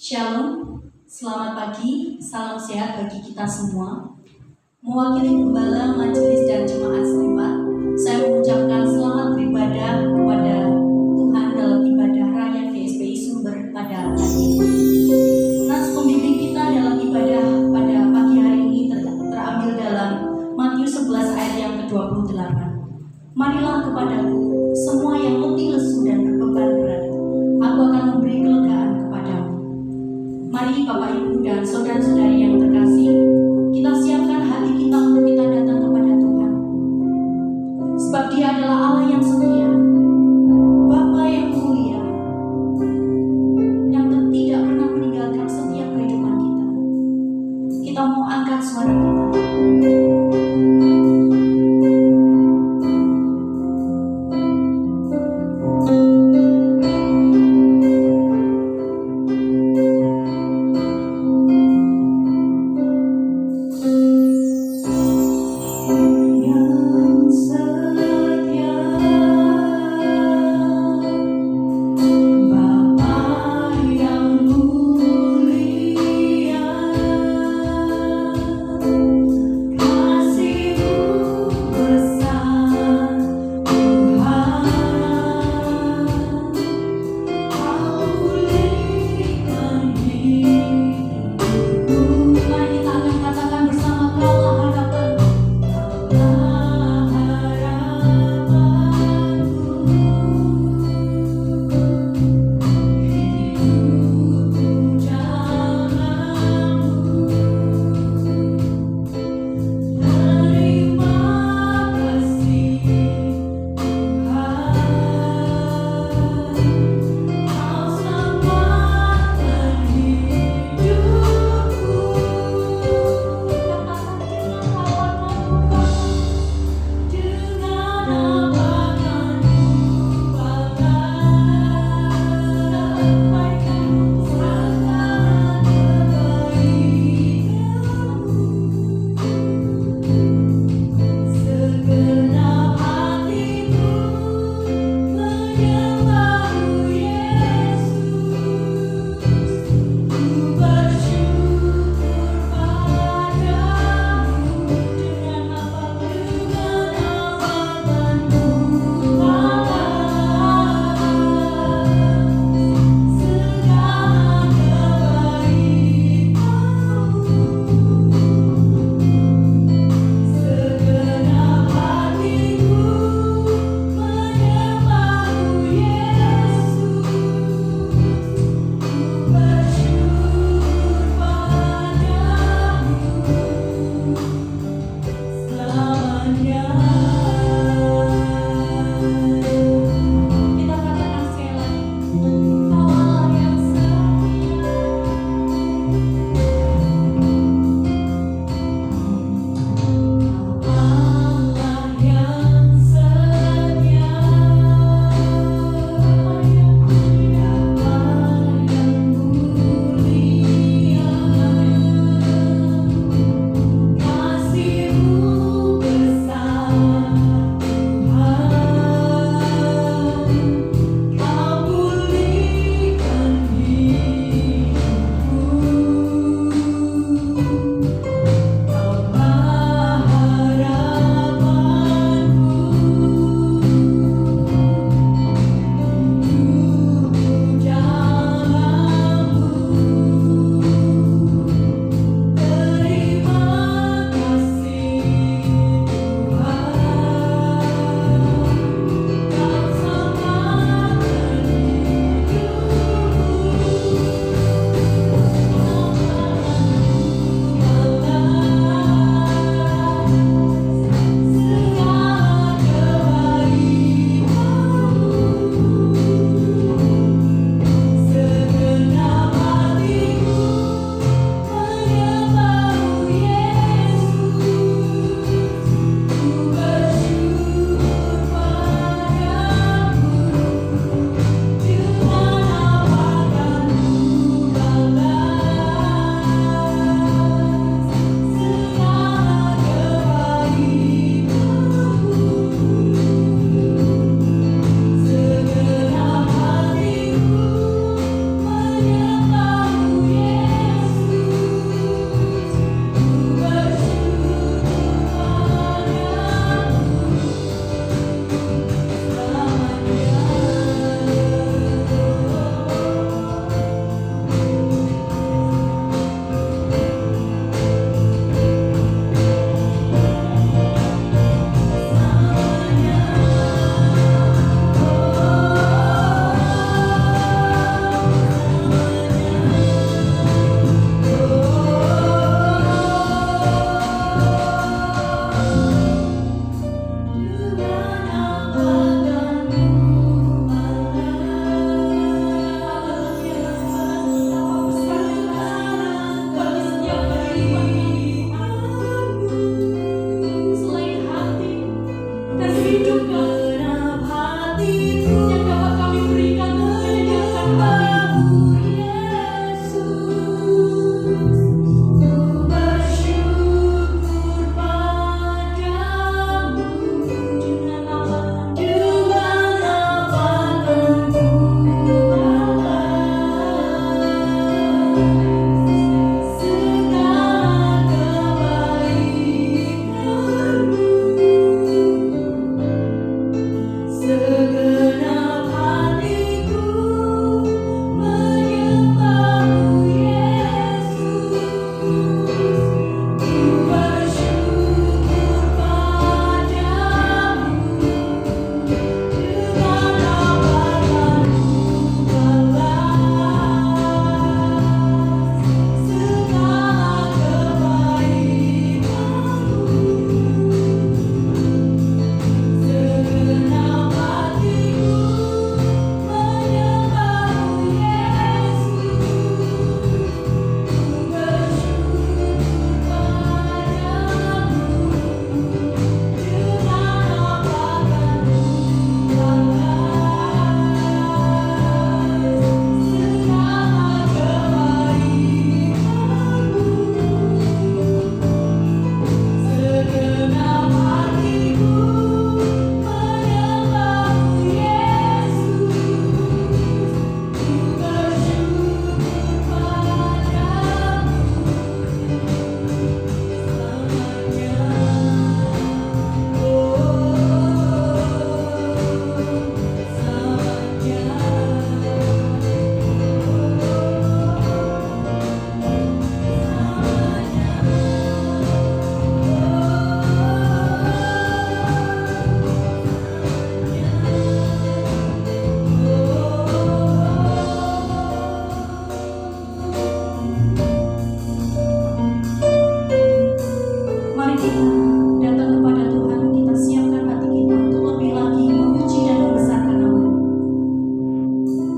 Shalom, selamat pagi, salam sehat bagi kita semua. Mewakili Gembala, Majelis dan Jemaat setempat, saya mengucapkan selamat beribadah kepada Tuhan dalam ibadah raya GSPI Sumber pada hari ini. Nas pembimbing kita dalam ibadah pada pagi hari ini terambil dalam Matius 11 ayat yang ke-28. Marilah kepadaku, semua yang letih lesu dan berbeban berat, aku akan memberi kelegaan kepadamu. Mari Bapak Ibu dan saudara-saudari yang terkasih, kita siapkan hati kita untuk kita datang kepada Tuhan. Sebab Dia adalah Allah yang setia,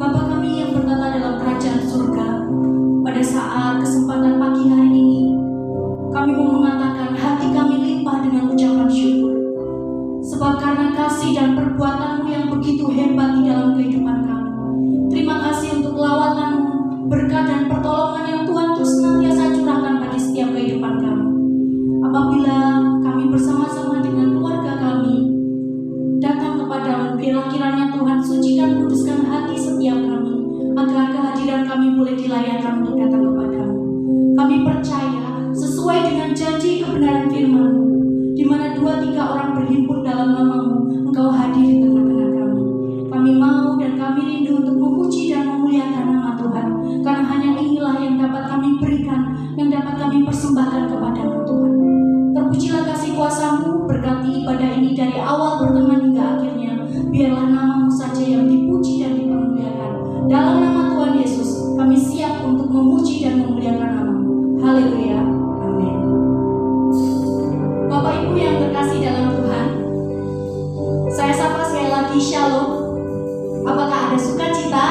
Bapa kami yang bertata dalam kerajaan surga, pada saat kesempatan pagi hari ini, kami mau mengatakan hati kami limpah dengan ucapan syukur. Sebab karena kasih dan perbuatan-Mu yang begitu hebat di dalam kehidupan kami. Terima kasih untuk lawatan-Mu, berkat dan pertolongan yang Tuhan terus senantiasa curahkan bagi setiap kehidupan kami. Apabila kami bersama-sama dengan keluarga kami datang kepadamu, biarlah kiranya Tuhan sucikan, kuduskan hati setiap kami, agar kehadiran kami boleh dilayakkan untuk datang kepadamu. Kami percaya sesuai dengan janji kebenaran firman-Mu, di mana 2-3 orang berhimpun dalam nama-Mu, Engkau hadir di tengah-tengah kami. Kami mau dan kami rindu untuk memuji dan memuliakan nama Tuhan, karena hanya inilah yang dapat kami berikan, yang dapat kami persembahkan kepada-Mu Tuhan. Terpujilah kasih kuasa-Mu, berkati ibadah ini dari awal, pertengahan hingga akhirnya. Biarlah nama-Mu saja yang dipuji dan dipermuliakan. Dalam nama Tuhan Yesus, kami siap untuk memuji dan memuliakan nama-Mu. Haleluya. Amin. Bapak Ibu yang terkasih dalam Tuhan, saya sapa sekali lagi Shalom. Apakah ada sukacita?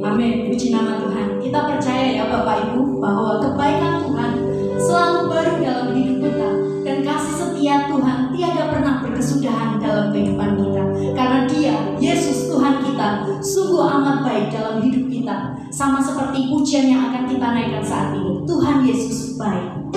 Amin. Puji nama Tuhan. Kita percaya ya Bapak Ibu bahwa kebaikan Tuhan selalu baru dalam hidup kita, dan kasih setia Tuhan tiada pernah berkesudahan dalam kehidupan kita. Karena Dia, Yesus Tuhan kita, sungguh amat baik dalam hidup kita. Sama seperti pujian yang akan kita naikkan saat ini. Tuhan Yesus baik.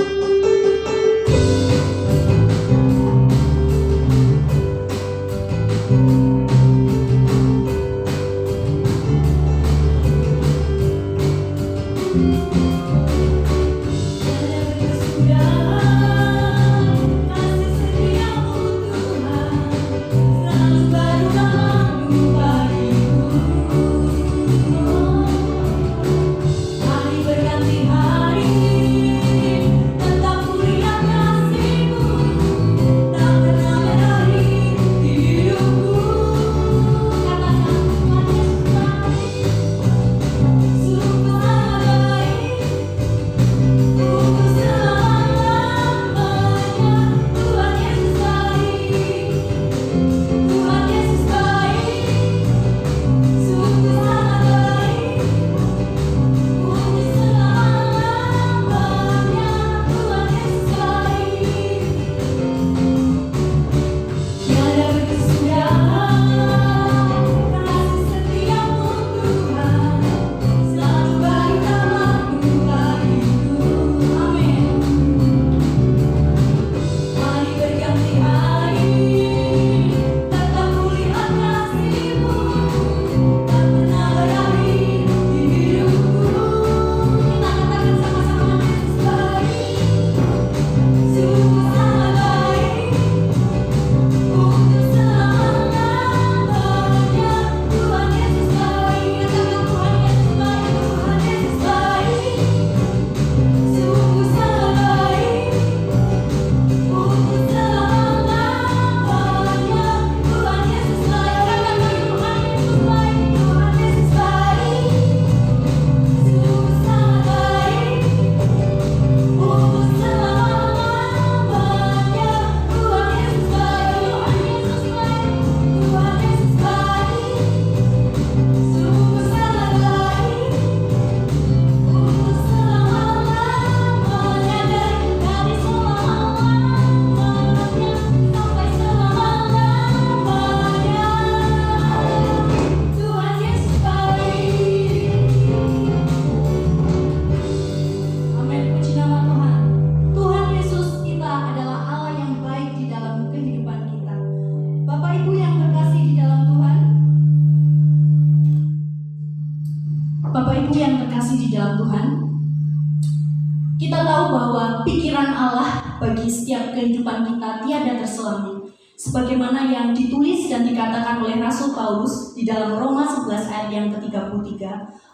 Kita tahu bahwa pikiran Allah bagi setiap kehidupan kita tiada terselami. Sebagaimana yang ditulis dan dikatakan oleh Rasul Paulus di dalam Roma 11 ayat yang ke-33.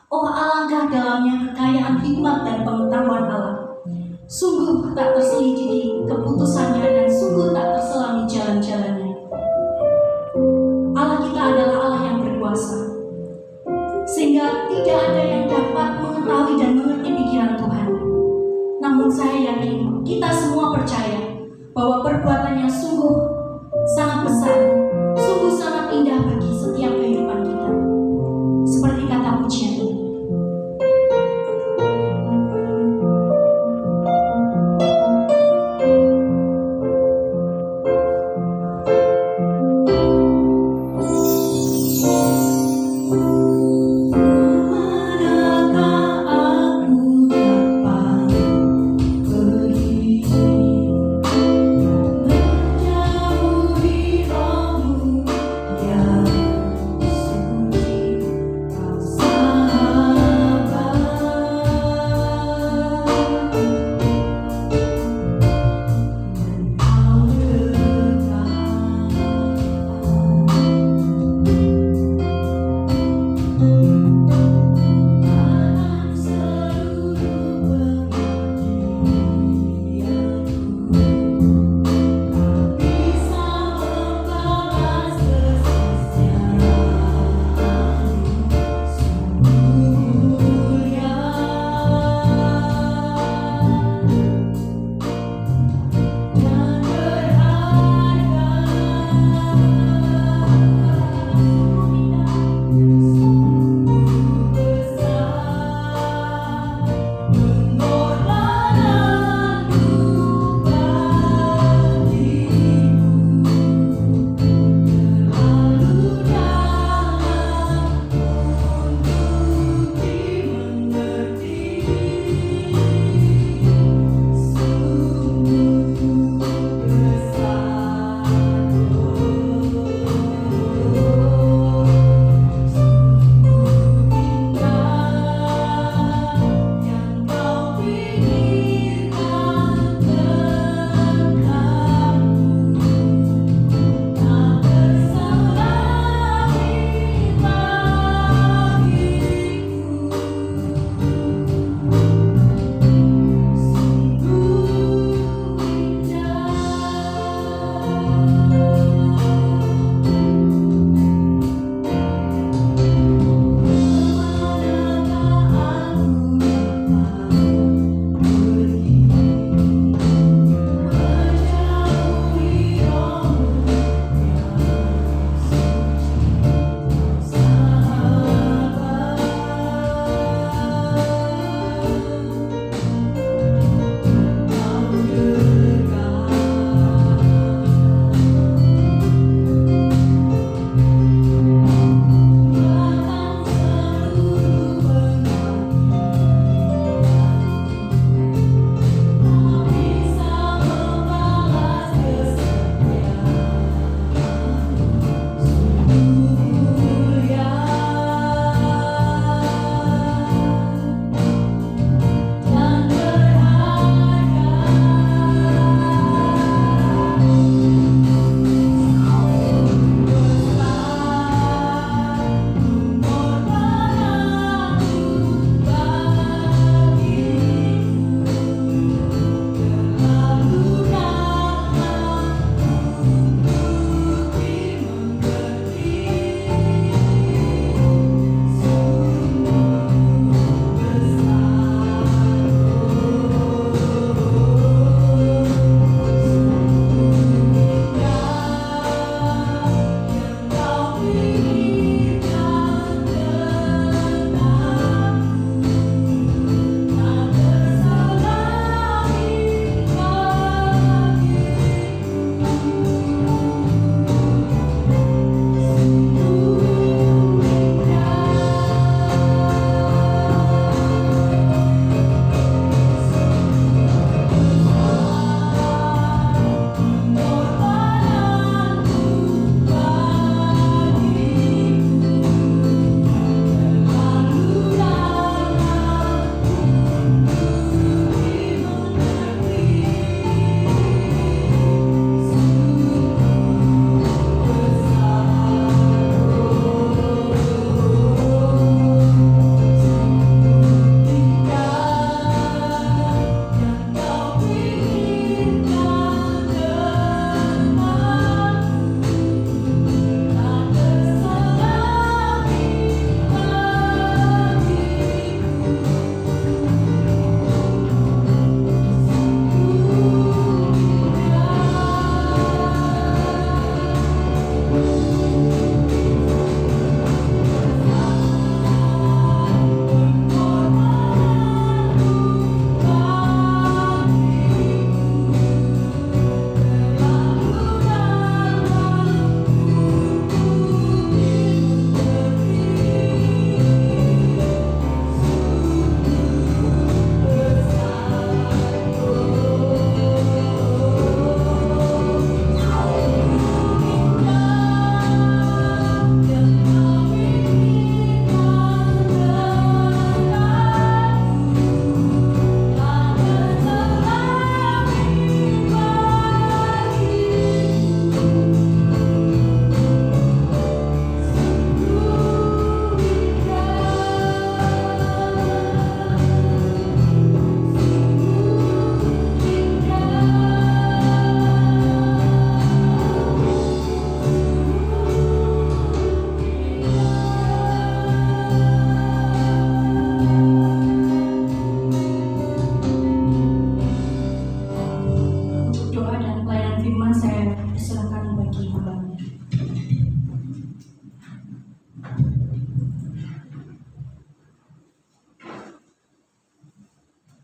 Oh alangkah dalamnya kekayaan hikmat dan pengetahuan Allah. Sungguh tak terselidiki keputusannya dan sungguh tak terselami jalan-jalannya. Allah kita adalah Allah yang berkuasa. Sehingga tidak ada yang dapat mengetahui dan mengerti pikiran Tuhan. Namun saya yakin kita semua percaya bahwa perbuatannya sungguh sangat besar, sungguh sangat indah bagi setiap kehidupan kita.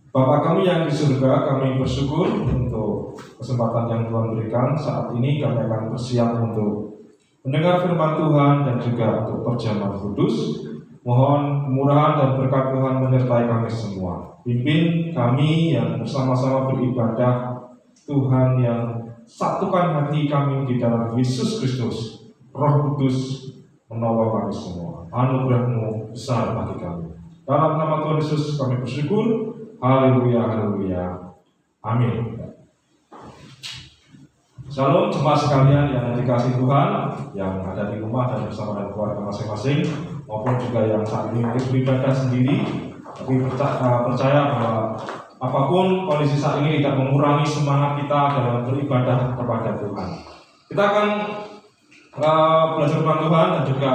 Bapa kami yang di surga, kami bersyukur untuk kesempatan yang Tuhan berikan. Saat ini kami akan bersiap untuk mendengar firman Tuhan dan juga untuk perjamuan kudus. Mohon kemurahan dan berkat Tuhan menyertai kami semua. Pimpin kami yang bersama-sama beribadah Tuhan, yang satukan hati kami di dalam Yesus Kristus. Roh Kudus menolong kami semua. Anugerah-Mu besar bagi kami. Dalam nama Tuhan Yesus kami bersyukur. Haleluya, haleluya. Amin. Shalom jemaat sekalian yang dikasihi Tuhan, yang ada di rumah dan bersama dengan keluarga masing-masing, maupun juga yang saat ini beribadah sendiri. Tapi percaya bahwa apapun kondisi saat ini tidak mengurangi semangat kita dalam beribadah kepada Tuhan. Kita akan belajar firman Tuhan dan juga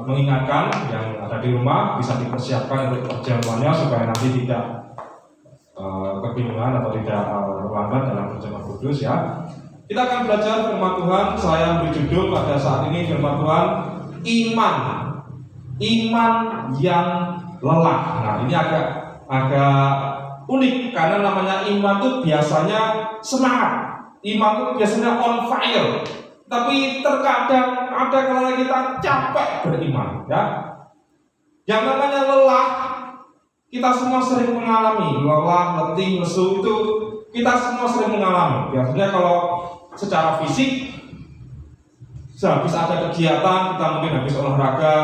mengingatkan yang ada di rumah bisa dipersiapkan untuk perjamuannya supaya nanti tidak kebingungan atau tidak terlambat dalam perjamuan kudus ya. Kita akan belajar firman Tuhan. Saya beri judul pada saat ini firman Tuhan, iman yang lelah. Nah, ini agak unik karena namanya iman itu biasanya semangat. Iman itu biasanya on fire. Tapi terkadang ada kalanya kita capek beriman, ya. Yang namanya lelah, kita semua sering mengalami lelah, letih, lesu itu kita semua sering mengalami. Biasanya kalau secara fisik, sehabis ada kegiatan, kita mungkin habis olahraga,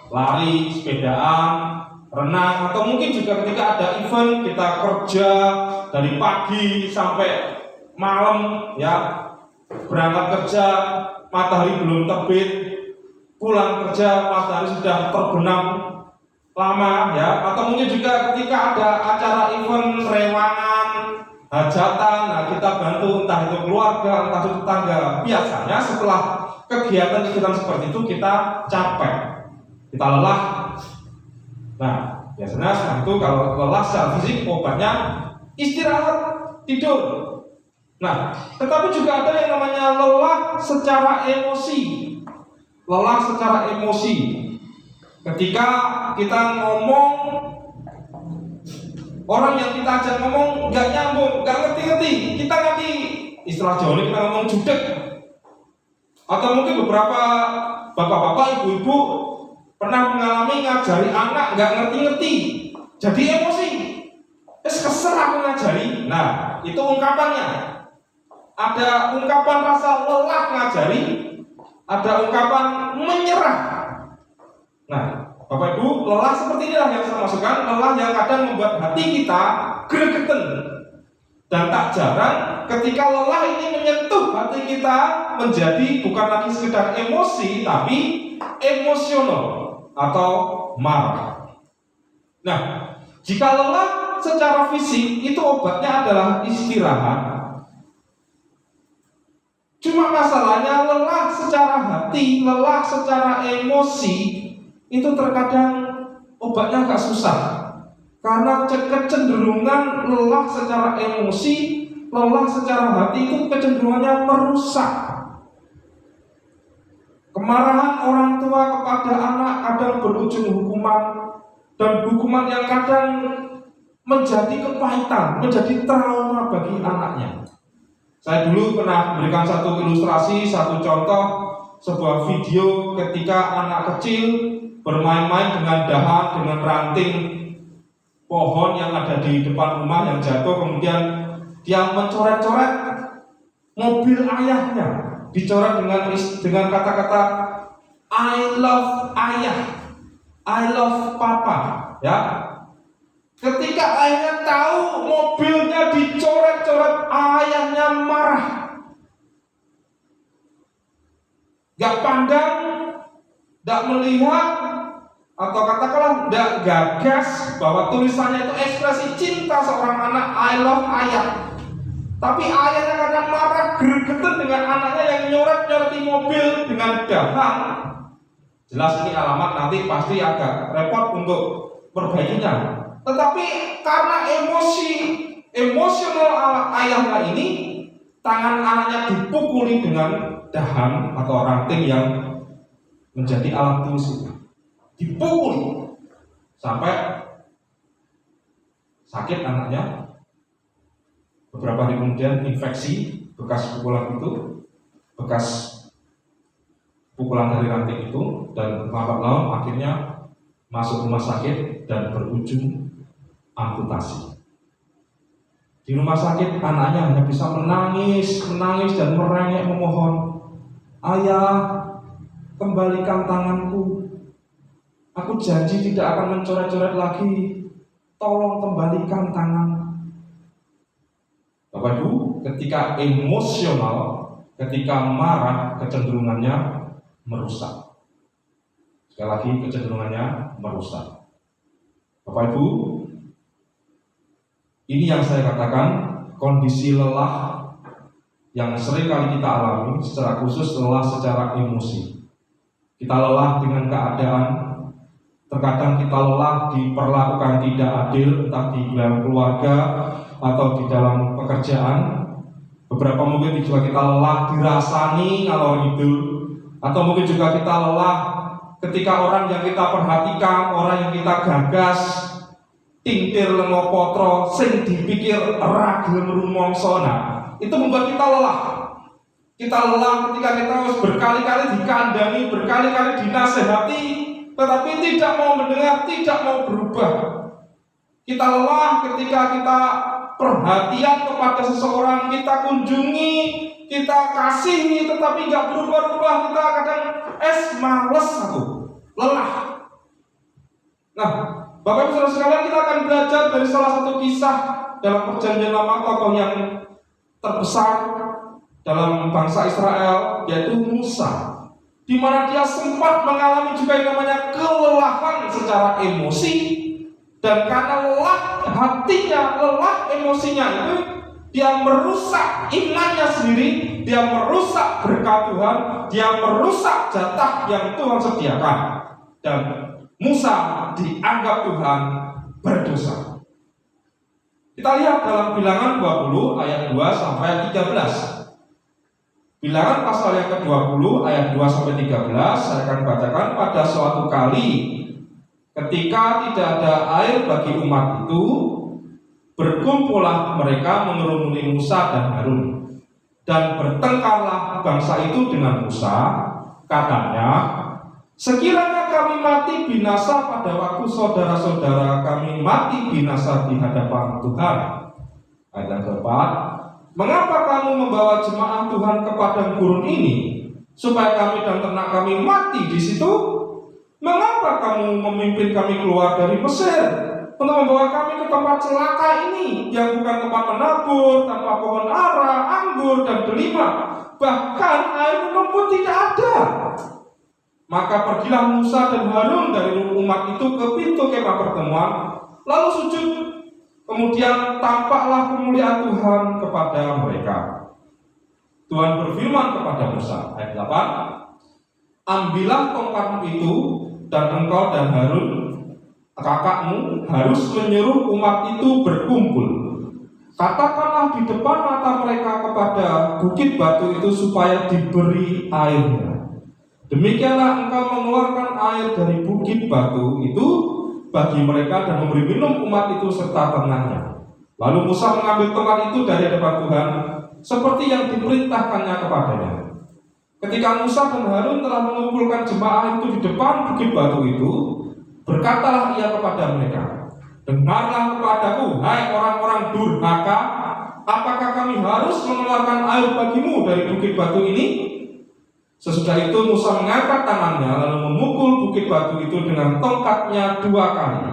lari, sepedaan, renang, atau mungkin juga ketika ada event kita kerja dari pagi sampai malam, ya. Berangkat kerja, matahari belum terbit, pulang kerja, matahari sudah terbenam lama, ya. Atau mungkin juga ketika ada acara event rewangan, hajatan, nah kita bantu entah itu keluarga, entah itu tetangga. Biasanya setelah kegiatan seperti itu kita capek, kita lelah. Nah, biasanya setelah itu kalau lelah secara fisik obatnya istirahat, tidur. Nah, tetapi juga ada yang namanya lelah secara emosi. Lelah secara emosi. Ketika kita ngomong, orang yang kita ajak ngomong nggak nyambung, nggak ngerti-ngerti. Kita ngerti istilah Jawa kita ngomong judek. Atau mungkin beberapa bapak-bapak, ibu-ibu pernah mengalami ngajari anak nggak ngerti-ngerti, jadi emosi. Kesel aku ngajari. Nah, itu ungkapannya. Ada ungkapan rasa lelah ngajari, ada ungkapan menyerah. Nah, Bapak Ibu, lelah seperti inilah yang saya maksudkan, lelah yang kadang membuat hati kita gregeten. Dan tak jarang ketika lelah ini menyentuh hati kita menjadi bukan lagi sekedar emosi, tapi emosional atau marah. Nah, jika lelah secara fisik itu obatnya adalah istirahat. Cuma masalahnya lelah secara hati, lelah secara emosi itu terkadang obatnya agak susah. Karena kecenderungan lelah secara emosi, lelah secara hati itu kecenderungannya merusak. Kemarahan orang tua kepada anak kadang berujung hukuman, dan hukuman yang kadang menjadi kepahitan, menjadi trauma bagi anaknya. Saya dulu pernah memberikan satu ilustrasi, satu contoh, sebuah video ketika anak kecil bermain-main dengan dahan, dengan ranting pohon yang ada di depan rumah yang jatuh, kemudian dia mencoret-coret mobil ayahnya, dicoret dengan kata-kata I love ayah, I love papa, ya. Ketika ayahnya tahu mobilnya dicoret-coret, ayahnya marah. Gak pandang, gak melihat, atau katakanlah gak gagas bahwa tulisannya itu ekspresi cinta seorang anak, I love ayah. Tapi ayahnya karena marah, gregetan dengan anaknya yang nyoret-nyoreti mobil dengan dahan. Jelas ini alamat nanti pasti agak repot untuk perbaikinya. Tetapi karena emosional ayahnya ini, tangan anaknya dipukuli dengan dahan atau ranting yang menjadi alat tulis itu. Dipukuli sampai sakit anaknya. Beberapa hari kemudian infeksi bekas pukulan itu, bekas pukulan dari ranting itu, dan lambat laun akhirnya masuk rumah sakit dan berujung amputasi. Di rumah sakit anaknya hanya bisa menangis dan merengek memohon, "Ayah, kembalikan tanganku. Aku janji tidak akan mencoret-coret lagi. Tolong kembalikan tangan." Bapak Ibu, ketika emosional, ketika marah, kecenderungannya merusak. Sekali lagi, kecenderungannya merusak. Bapak Ibu, ini yang saya katakan kondisi lelah yang sering kali kita alami, secara khusus lelah secara emosi. Kita lelah dengan keadaan, terkadang kita lelah diperlakukan tidak adil, entah di dalam keluarga atau di dalam pekerjaan. Beberapa mungkin juga kita lelah dirasani kalau itu, atau mungkin juga kita lelah ketika orang yang kita perhatikan, orang yang kita gagas, tintir lengo potro, sing dipikir ragil rumongso, itu membuat kita lelah. Kita lelah ketika kita harus berkali-kali dikandani, berkali-kali dinasehati, tetapi tidak mau mendengar, tidak mau berubah. Kita lelah ketika kita perhatian kepada seseorang, kita kunjungi, kita kasihi, tetapi nggak berubah-ubah. Kita kadang males aku, lelah. Nah, Bapak Ibu Saudara sekalian, kita akan belajar dari salah satu kisah dalam Perjanjian Lama, tokoh yang terbesar dalam bangsa Israel, yaitu Musa, di mana dia sempat mengalami juga yang namanya kelelahan secara emosi. Dan karena lelah hatinya, lelah emosinya itu, dia merusak imannya sendiri, dia merusak berkat Tuhan, dia merusak jatah yang Tuhan sediakan. Dan Musa dianggap Tuhan berdosa. Kita lihat dalam Bilangan 20 ayat 2 sampai 13. Bilangan pasal yang ke-20 ayat 2 sampai 13, saya akan bacakan. Pada suatu kali ketika tidak ada air bagi umat itu, berkumpullah mereka mengerumuni Musa dan Harun, dan bertengkarlah bangsa itu dengan Musa. Katanya, "Sekiranya kami mati binasa pada waktu saudara-saudara kami mati binasa di hadapan Tuhan." Ayat yang keempat, "Mengapa kamu membawa jemaah Tuhan ke padang gurun ini, supaya kami dan ternak kami mati di situ? Mengapa kamu memimpin kami keluar dari Mesir untuk membawa kami ke tempat celaka ini, yang bukan tempat menabur, tanpa pohon ara, anggur, dan delima, bahkan air minum pun tidak ada?" Maka pergilah Musa dan Harun dari umat itu ke pintu kemah pertemuan, lalu sujud. Kemudian tampaklah kemuliaan Tuhan kepada mereka. Tuhan berfirman kepada Musa, ayat 8, "Ambillah tongkatmu itu, dan engkau dan Harun kakakmu harus menyuruh umat itu berkumpul. Katakanlah di depan mata mereka kepada bukit batu itu supaya diberi airnya. Demikianlah engkau mengeluarkan air dari bukit batu itu bagi mereka dan memberi minum umat itu serta ternaknya." Lalu Musa mengambil tongkat itu dari hadapan Tuhan seperti yang diperintahkannya kepadanya. Ketika Musa dan Harun telah mengumpulkan jemaah itu di depan bukit batu itu, berkatalah ia kepada mereka, "Dengarlah kepadaku, hai orang-orang durhaka, apakah kami harus mengeluarkan air bagimu dari bukit batu ini?" Sesudah itu Musa mengangkat tangannya lalu memukul bukit batu itu dengan tongkatnya 2 kali.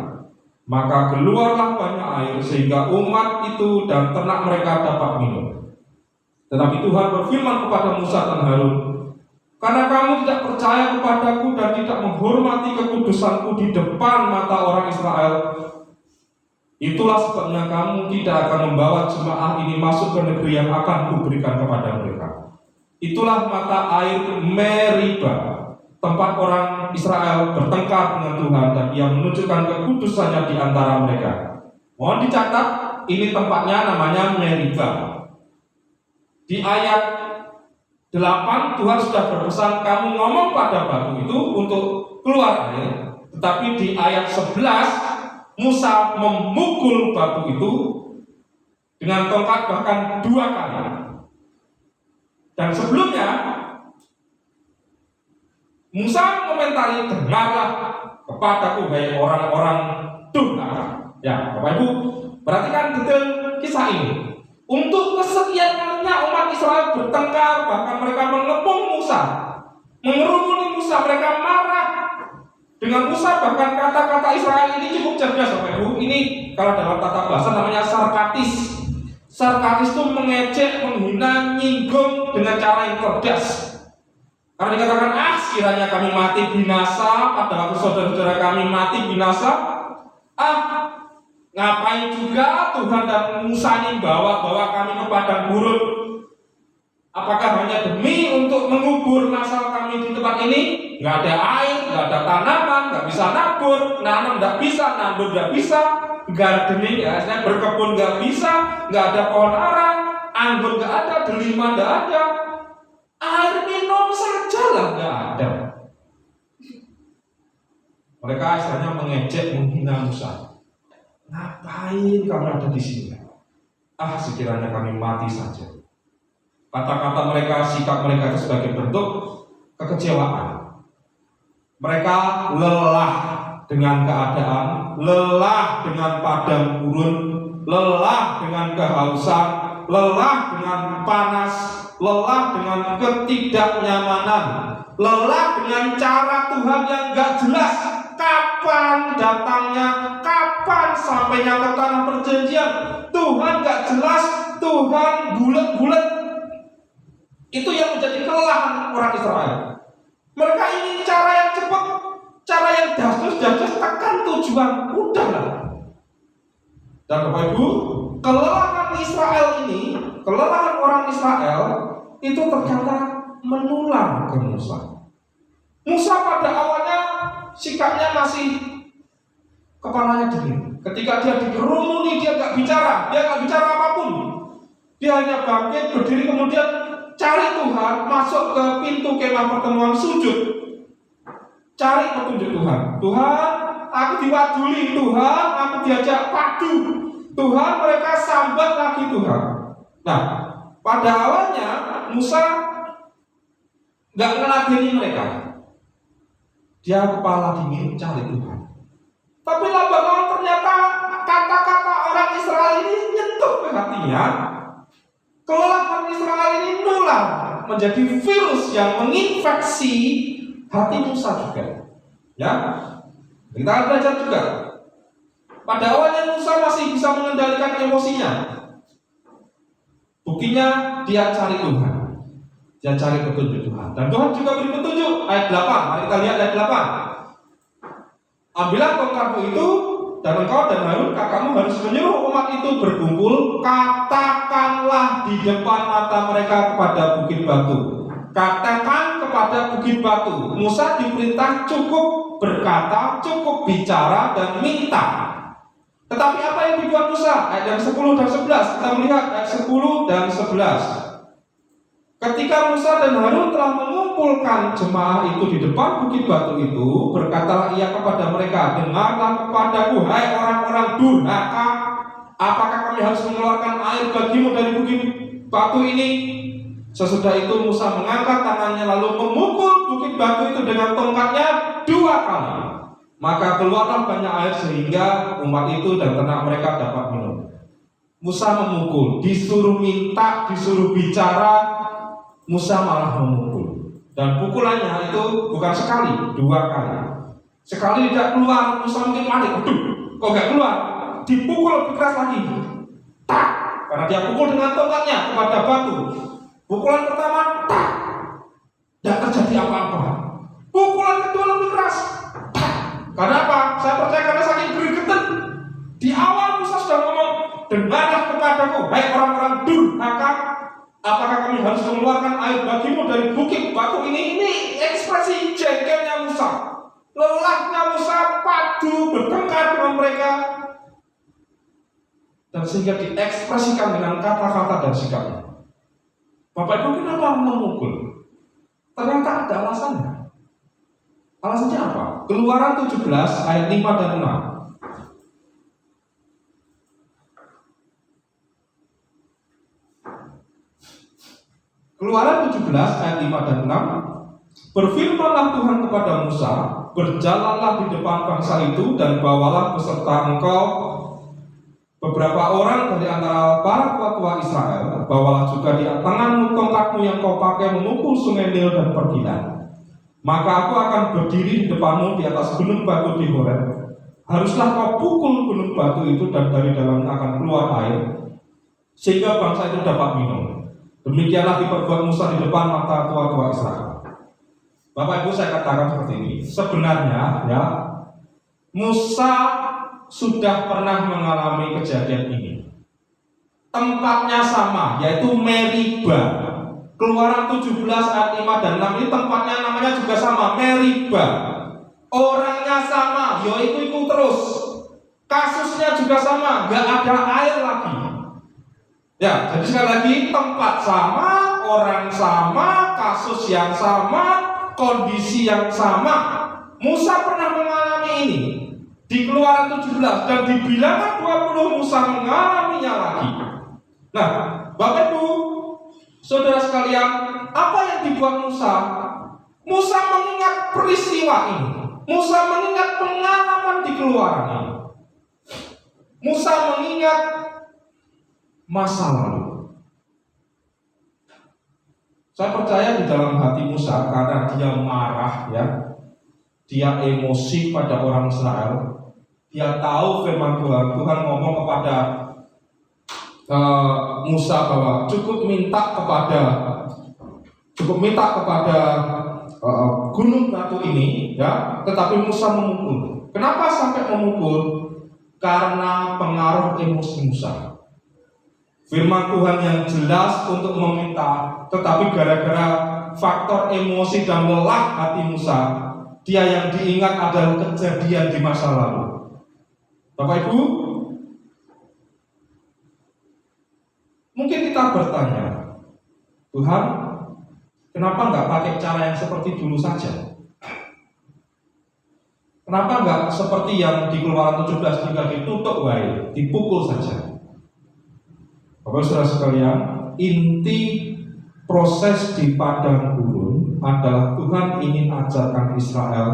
Maka keluarlah banyak air sehingga umat itu dan ternak mereka dapat minum. Tetapi Tuhan berfirman kepada Musa dan Harun, "Karena kamu tidak percaya kepadaku dan tidak menghormati kekudusanku di depan mata orang Israel, itulah sebabnya kamu tidak akan membawa jemaah ini masuk ke negeri yang akan kuberikan kepada mereka. Itulah mata air Meriba, tempat orang Israel bertengkar dengan Tuhan dan ia menunjukkan kekudusannya di antara mereka." Mohon dicatat, ini tempatnya namanya Meriba. Di ayat 8 Tuhan sudah berpesan, "Kamu ngomong pada batu itu untuk keluar air." Tetapi di ayat 11 Musa memukul batu itu dengan tongkat bahkan 2 kali. Dan sebelumnya Musa mengomentari, dengarlah kepadaku hai orang-orang durhaka. Ya, Bapak Ibu, perhatikan detail kisah ini. Untuk kesekian kalinya umat Israel bertengkar, bahkan mereka mengepung Musa, mengerumuni Musa, mereka marah dengan Musa. Bahkan kata-kata Israel ini cukup cerdas, Bapak Ibu. Ini kalau dalam tata bahasa namanya sarkastis. Sarkastis itu mengejek, menghina, nyinggung dengan cara yang cerdas. Karena dikatakan, sekiranya kami mati binasa, pada waktu saudara-saudara kami mati binasa, ngapain juga Tuhan dan Musa ini bawa kami ke padang gurun? Apakah hanya demi untuk mengubur masa kami di tempat ini? Nggak ada air, nggak ada tanaman, nggak bisa nabur, nanam nggak bisa, nandur nggak bisa, gardening ya, berkebun nggak bisa, nggak ada pohon ara, anggur nggak ada, delima nggak ada, air minum saja lah nggak ada. Mereka istilahnya mengejek, menghina Musa. Ngapain kamu ada di sini? Sekiranya kami mati saja. Kata-kata mereka, sikap mereka itu sebagai bentuk kekecewaan. Mereka lelah dengan keadaan, lelah dengan padang gurun, lelah dengan kehausan, lelah dengan panas, lelah dengan ketidaknyamanan, lelah dengan cara Tuhan yang gak jelas. Kapan datangnya, kapan sampainya ke tanah perjanjian, Tuhan gak jelas, Tuhan bulet-bulet. Itu yang menjadi kelelahan orang Israel. Mereka ingin cara yang cepat, cara yang dasar, tekan tujuan, udahlah. Dan Bapak Ibu, kelelahan Israel ini, kelelahan orang Israel itu ternyata menular ke Musa. Musa pada awalnya sikapnya masih kepalanya dingin. Ketika dia dikerumuni, dia nggak bicara apapun. Dia hanya bangkit, berdiri, kemudian cari Tuhan, masuk ke pintu kemah pertemuan, sujud, cari petunjuk Tuhan. Tuhan, aku diwaduli, Tuhan, aku diajak padu, Tuhan, mereka sambat lagi Tuhan. Nah, pada awalnya Musa nggak ngeladeni mereka. Dia kepala dingin cari Tuhan. Tapi lama-lama ternyata kata-kata orang Israel ini nyentuh ke hatinya. Kelelahan Israel ini nular menjadi virus yang menginfeksi hati Musa juga. Ya, kita akan belajar juga. Pada awalnya Musa masih bisa mengendalikan emosinya. Buktinya dia cari Tuhan. Dia cari petunjuk Tuhan. Dan Tuhan juga beri petunjuk. Ayat 8. Mari kita lihat ayat 8. Ambillah tongkatmu itu, dan engkau dan Harun kakakmu harus menyuruh umat itu berkumpul. Katakanlah di depan mata mereka kepada bukit batu. Katakan kepada bukit batu. Musa diperintah cukup berkata, cukup bicara dan minta. Tetapi apa yang dibuat Musa? Ayat yang 10 dan 11. Kita melihat ayat 10 dan 11. Ketika Musa dan Harun telah mengumpulkan jemaah itu di depan bukit batu itu, berkatalah ia kepada mereka, dengarlah kepadaku, hai orang-orang durhaka, apakah kami harus mengeluarkan air bagimu dari bukit batu ini? Sesudah itu Musa mengangkat tangannya lalu memukul bukit batu itu dengan tongkatnya 2 kali. Maka keluarlah banyak air sehingga umat itu dan ternak mereka dapat minum. Musa memukul, disuruh minta, disuruh bicara, Musa malah memukul. Dan pukulannya itu bukan sekali, 2 kali. Sekali tidak keluar, Musa mungkin panik. Aduh, kok gak keluar? Dipukul lebih keras lagi. Tak, karena dia pukul dengan tongkatnya kepada batu. Pukulan pertama, tak, tidak terjadi apa-apa. Pukulan kedua lebih keras. Tak. Karena apa? Saya percaya karena saking gregetan. Di awal Musa sudah ngomong, dengarlah kepadaku, hai orang-orang durhaka, apakah kami harus mengeluarkan air bagimu dari bukit batu ini? Ini ekspresi jengkelnya Musa, lelahnya Musa, padu bertengkar dengan mereka, dan sehingga diekspresikan dengan kata-kata dan sikapnya. Bapak Ibu, kenapa memukul? Ternyata ada alasannya. Alasannya apa? Keluaran 17 ayat 5 dan 6. Keluaran 17 ayat 5 dan 6. Berfirmanlah Tuhan kepada Musa, berjalanlah di depan bangsa itu dan bawalah beserta engkau beberapa orang dari antara para tua-tua Israel. Bawalah juga di tanganmu tongkatmu yang kau pakai memukul sungai Nil dan pergilah. Maka aku akan berdiri di depanmu di atas gunung batu di Horeb. Haruslah kau pukul gunung batu itu dan dari dalamnya akan keluar air, sehingga bangsa itu dapat minum. Demikianlah diperbuat Musa di depan mata tua-tua Israel. Bapak Ibu, saya katakan seperti ini. Sebenarnya ya, Musa sudah pernah mengalami kejadian ini. Tempatnya sama, yaitu Meriba. Keluaran 17 ayat 5 dan 6 ini tempatnya namanya juga sama, Meriba. Orangnya sama, yaitu ikut terus. Kasusnya juga sama, gak ada air lagi. Ya, jadi sekali lagi, tempat sama, orang sama, kasus yang sama, kondisi yang sama. Musa pernah mengalami ini di Keluaran 17 dan di Bilangan 20 Musa mengalaminya lagi. Nah, Bapak Ibu, saudara sekalian, apa yang dibuat Musa? Musa mengingat peristiwa ini. Musa mengingat pengalaman di Keluaran ini. Musa mengingat masa lalu. Saya percaya di dalam hati Musa, karena dia marah ya, dia emosi pada orang Israel. Dia tahu firman Tuhan. Tuhan ngomong kepada Musa bahwa cukup minta kepada gunung batu ini ya, tetapi Musa memukul. Kenapa sampai memukul? Karena pengaruh emosi Musa. Firman Tuhan yang jelas untuk meminta, tetapi gara-gara faktor emosi dan lelah hati Musa, dia yang diingat adalah kejadian di masa lalu. Bapak Ibu, mungkin kita bertanya, Tuhan, kenapa nggak pakai cara yang seperti dulu saja? Kenapa nggak seperti yang di Keluaran 17 juga ditutup wae, dipukul saja? Bapak saudara sekalian, inti proses di padang gurun adalah Tuhan ingin ajarkan Israel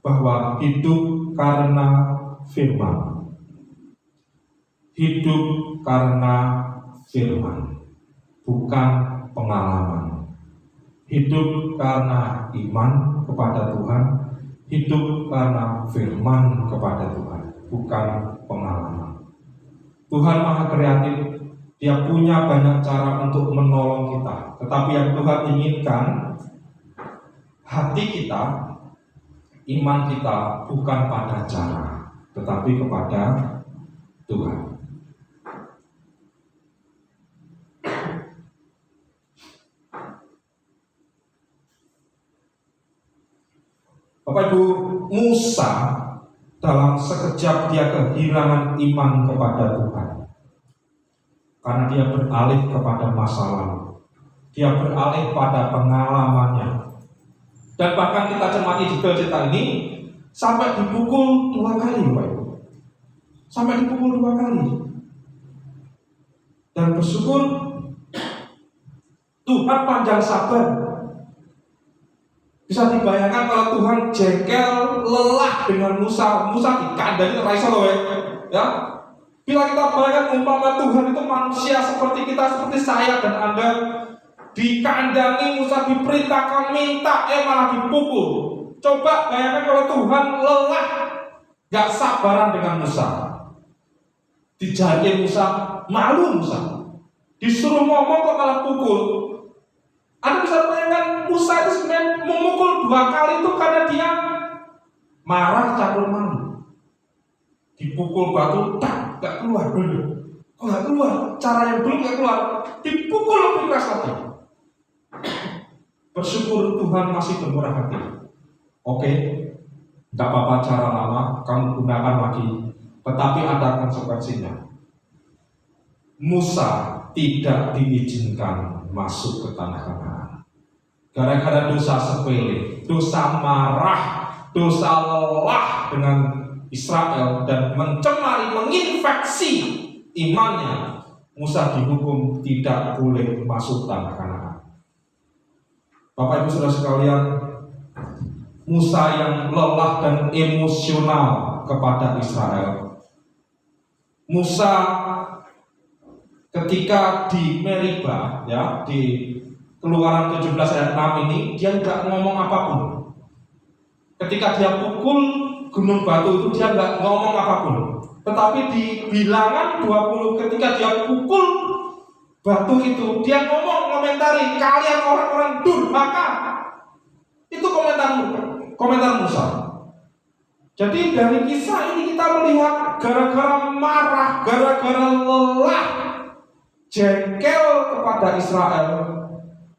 bahwa hidup karena firman. Hidup karena firman, bukan pengalaman. Hidup karena iman kepada Tuhan, hidup karena firman kepada Tuhan, bukan pengalaman. Tuhan Maha Kreatif. Dia punya banyak cara untuk menolong kita. Tetapi yang Tuhan inginkan, hati kita, iman kita bukan pada cara, tetapi kepada Tuhan. Bapak Ibu, Musa dalam sekejap dia kehilangan iman kepada Tuhan. Karena dia beralih kepada masa lalu. Dia beralih pada pengalamannya. Dan bahkan kita cermati detail cerita ini, sampai dipukul 2 kali, Bapak Ibu. Sampai dipukul 2 kali. Dan bersyukur Tuhan panjang sabar. Bisa dibayangkan kalau Tuhan jengkel, lelah dengan Musa dikandani raiso loh ya. Bila kita bayangkan umpama Tuhan itu manusia seperti kita, seperti saya dan Anda, dikandani Musa, diperintahkan minta, malah dipukul. Coba bayangkan kalau Tuhan lelah, gak sabaran dengan Musa. Dijadiin Musa, malu Musa. Disuruh ngomong kok malah pukul. Anda bisa bayangkan Musa itu sebenarnya memukul 2 kali itu karena dia marah campur malu. Dipukul batu, tak, gak keluar dulu. Kok gak keluar? Cara yang belum gak keluar, dipukul lebih keras lagi. Bersyukur Tuhan masih bermurah hati. Oke, gak apa-apa cara lama, kamu gunakan lagi. Tetapi ada konsekuensinya. Musa tidak diizinkan masuk ke tanah Kanaan. Gara-gara dosa sepele, dosa marah, dosa lelah dengan Israel dan mencemari, menginfeksi imannya, Musa dihukum tidak boleh masuk tanah Kanaan. Bapak Ibu Saudara sekalian, Musa yang lelah dan emosional kepada Israel. Musa ketika di Meriba, ya, di Keluaran 17 ayat 6 ini, dia tidak ngomong apapun. Ketika dia pukul gunung batu itu, dia nggak ngomong apapun. Tetapi di Bilangan 20 ketika dia pukul batu itu, dia komentari, kalian orang-orang durhaka. Itu komentar Musa. Jadi dari kisah ini kita melihat gara-gara marah, gara-gara lelah, jengkel kepada Israel,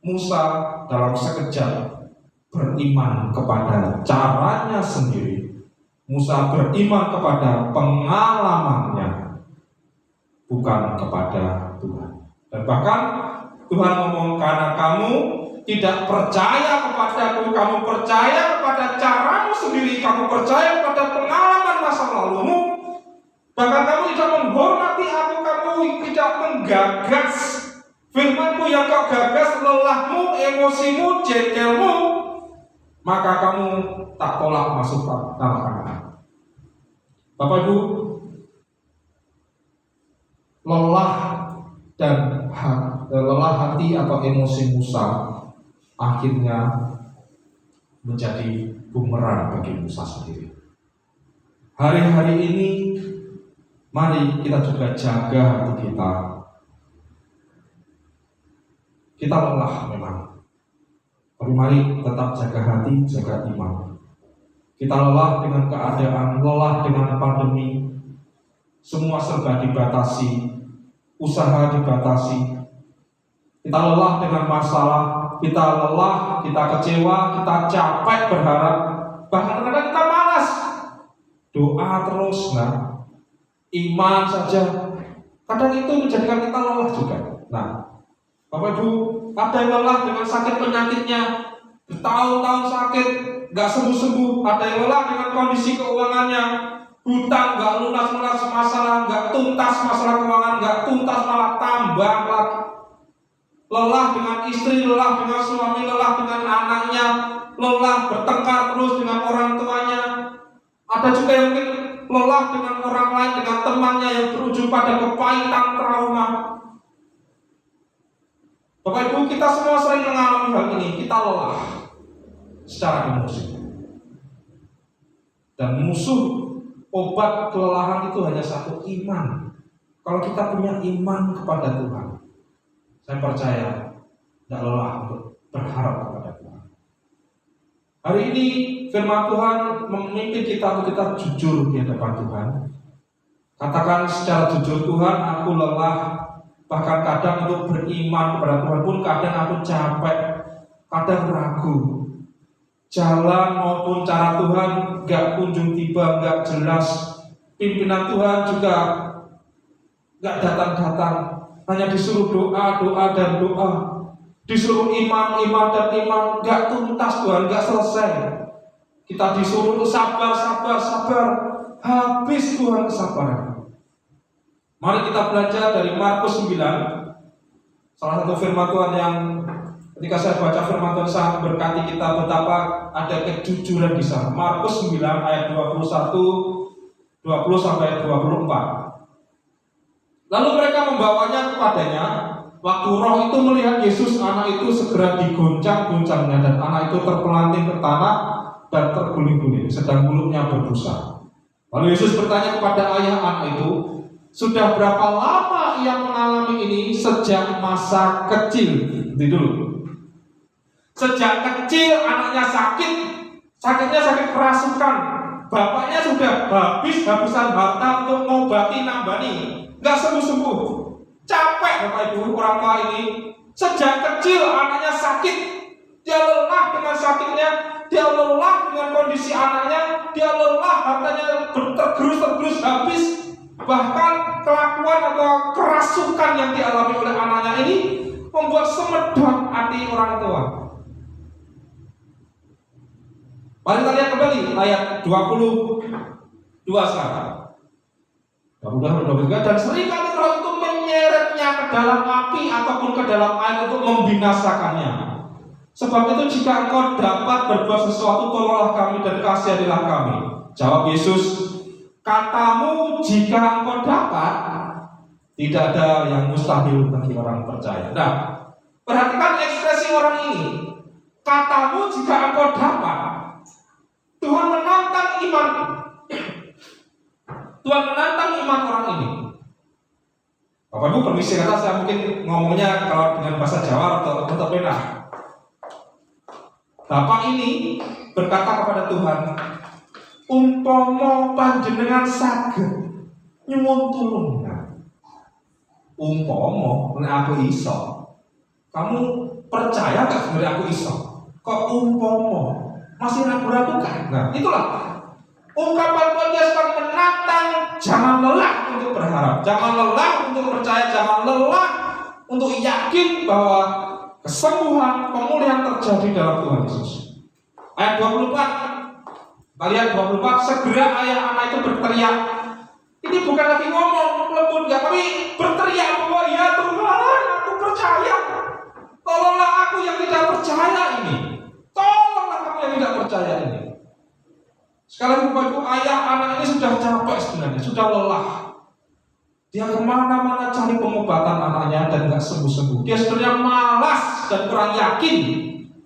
Musa dalam sekejap beriman kepada caranya sendiri. Musa beriman kepada pengalamannya, bukan kepada Tuhan. Dan bahkan Tuhan ngomong, karena kamu tidak percaya kepadaku, kamu percaya kepada caramu sendiri, kamu percaya kepada pengalaman masa lalumu, bahkan kamu tidak menghormati aku, kamu tidak menggagas firmanku yang kau gagas, lelahmu, emosimu, jengkelmu, maka kamu tak tolak masuk tanah Kanaan. Bapak Ibu, lelah hati atau emosi Musa akhirnya menjadi bumerang bagi Musa sendiri. Hari-hari ini mari kita juga jaga hati kita. Kita lelah memang, tapi mari tetap jaga hati, jaga iman. Kita lelah dengan keadaan, lelah dengan pandemi, semua serba dibatasi, usaha dibatasi. Kita lelah dengan masalah, kita lelah, kita kecewa, kita capek berharap, bahkan kadang kita malas. Doa terus, iman saja. Kadang itu menjadikan kita lelah juga. Nah, Bapak Ibu, ada yang lelah dengan sakit penyakitnya, bertahun-tahun sakit, gak sembuh-sembuh. Ada yang lelah dengan kondisi keuangannya, hutang gak lunas-lunas, masalah gak tuntas, masalah keuangan gak tuntas, malah tambah lagi. Lelah dengan istri, lelah dengan suami, lelah dengan anaknya, lelah bertengkar terus dengan orang tuanya. Ada juga yang mungkin lelah dengan orang lain, dengan temannya yang berujung pada kepahitan, trauma. Bapak Ibu, kita semua sering mengalami hal ini. Kita lelah secara emosi. Dan musuh obat kelelahan itu hanya satu, iman. Kalau kita punya iman kepada Tuhan, saya percaya tidak lelah untuk berharap kepada Tuhan. Hari ini firman Tuhan memimpin kita untuk kita jujur di hadapan Tuhan. Katakan secara jujur, Tuhan, aku lelah. Bahkan kadang untuk beriman kepada Tuhan pun kadang aku capek, kadang ragu. Jalan maupun cara Tuhan gak kunjung tiba, gak jelas. Pimpinan Tuhan juga gak datang-datang. Hanya disuruh doa, doa dan doa. Disuruh iman, iman dan iman, gak tuntas Tuhan, gak selesai. Kita disuruh untuk sabar, sabar, sabar. Habis Tuhan kesabaran. Mari kita belajar dari Markus 9. Salah satu firman Tuhan yang ketika saya baca firman Tuhan sangat berkati kita, betapa ada kejujuran di sana. Markus 9 ayat 21, 20 sampai 24. Lalu mereka membawanya kepadanya. Waktu roh itu melihat Yesus, anak itu segera digoncang-goncangnya, dan anak itu terpelanting ke tanah dan terguling-guling, sedang mulutnya berbusa. Lalu Yesus bertanya kepada ayah anak itu, sudah berapa lama ia mengalami ini? Sejak masa kecil. Nanti dulu. Sejak kecil anaknya sakit. Sakitnya sakit kerasukan. Bapaknya sudah habis-habisan harta untuk mengobati, nambani, gak sembuh-sembuh. Capek Bapak Ibu orang tua ini. Sejak kecil anaknya sakit. Dia lelah dengan sakitnya. Dia lelah dengan kondisi anaknya. Dia lelah, hartanya tergerus habis. Bahkan kelakuan atau kerasukan yang dialami oleh anaknya ini membuat semedot hati orang tua. Mari kita lihat kembali ayat 22 sekarang. 22 dan seringkali roh itu menyeretnya ke dalam api ataupun ke dalam air untuk membinasakannya. Sebab itu jika engkau dapat berbuat sesuatu, tolonglah kami dan kasihanilah kami. Jawab Yesus, katamu jika engkau dapat, tidak ada yang mustahil bagi orang percaya. Nah, perhatikan ekspresi orang ini. Katamu jika engkau dapat. Tuhan menantang iman. Tuhan menantang iman orang ini. Bapak Ibu permisi kata, saya mungkin ngomongnya kalau dengan bahasa Jawa atau pena. Bapak ini berkata kepada Tuhan, umpama panjenengan saged nyuwun tulungan. Umpama nek aku iso. Kamu percaya gak sebenarnya aku iso? Kok umpama? Masih ragu-ragu kan? Nah, itulah ungkapan Tuhan Yesus yang menantang. Jangan lelah untuk berharap, jangan lelah untuk percaya, jangan lelah untuk yakin bahwa kesembuhan, pemulihan terjadi dalam Tuhan Yesus. Ayat 24, kalian 24, segera ayah anak itu berteriak. Ini bukan lagi ngomong lembut enggak, tapi berteriak bahwa ya Tuhan, aku percaya. Tolonglah aku yang tidak percaya ini. Tolonglah aku yang tidak percaya ini. Sekarang Bapak Ibu, ayah anak ini sudah capek sebenarnya, sudah lelah. Dia kemana-mana cari pengobatan anaknya dan nggak sembuh-sembuh. Dia sebenarnya malas dan kurang yakin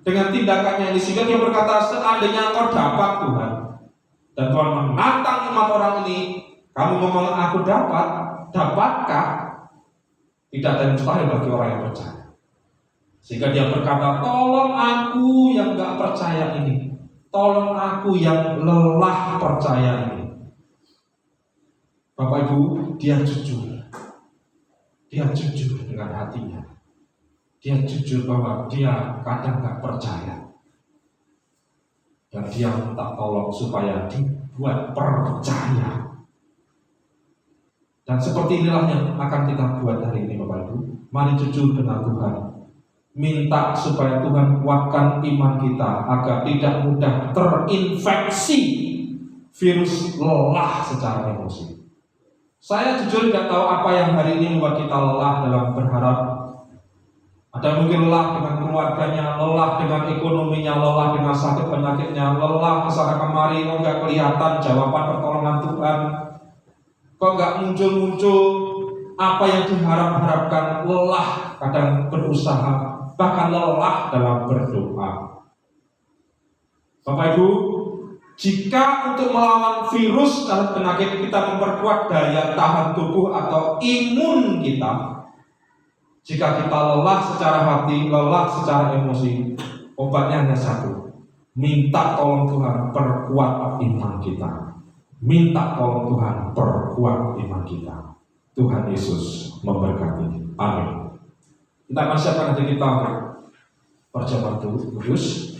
dengan tindakannya ini, sehingga dia berkata, seandainya engkau dapat Tuhan, dan Tuhan menantang iman orang ini, kamu ngomong aku dapat, dapatkah? Tidak ada yang mustahil bagi orang yang percaya. Sehingga dia berkata, tolong aku yang nggak percaya ini, tolong aku yang lelah percaya ini. Bapak Ibu, dia jujur. Dia jujur dengan hatinya. Dia jujur bahwa dia kadang gak percaya. Dan dia minta tolong supaya dibuat percaya. Dan seperti inilah yang akan kita buat hari ini Bapak Ibu. Mari jujur dengan Tuhan. Minta supaya Tuhan kuatkan iman kita agar tidak mudah terinfeksi virus lelah secara emosi. Saya jujur tidak tahu apa yang hari ini membuat kita lelah dalam berharap. Ada mungkin lelah dengan keluarganya, lelah dengan ekonominya, lelah dengan sakit penyakitnya, lelah kesana kemari, kok nggak kelihatan jawaban pertolongan Tuhan, kok nggak muncul-muncul apa yang diharap-harapkan, lelah kadang berusaha, bahkan lelah dalam berdoa. Bapak Ibu, jika untuk melawan virus dan penyakit kita memperkuat daya tahan tubuh atau imun kita, jika kita lelah secara hati, lelah secara emosi, obatnya hanya satu. Minta tolong Tuhan perkuat iman kita. Minta tolong Tuhan perkuat iman kita. Tuhan Yesus memberkati. Amin. Kita akan siapkan hati kita untuk perjamuan kudus.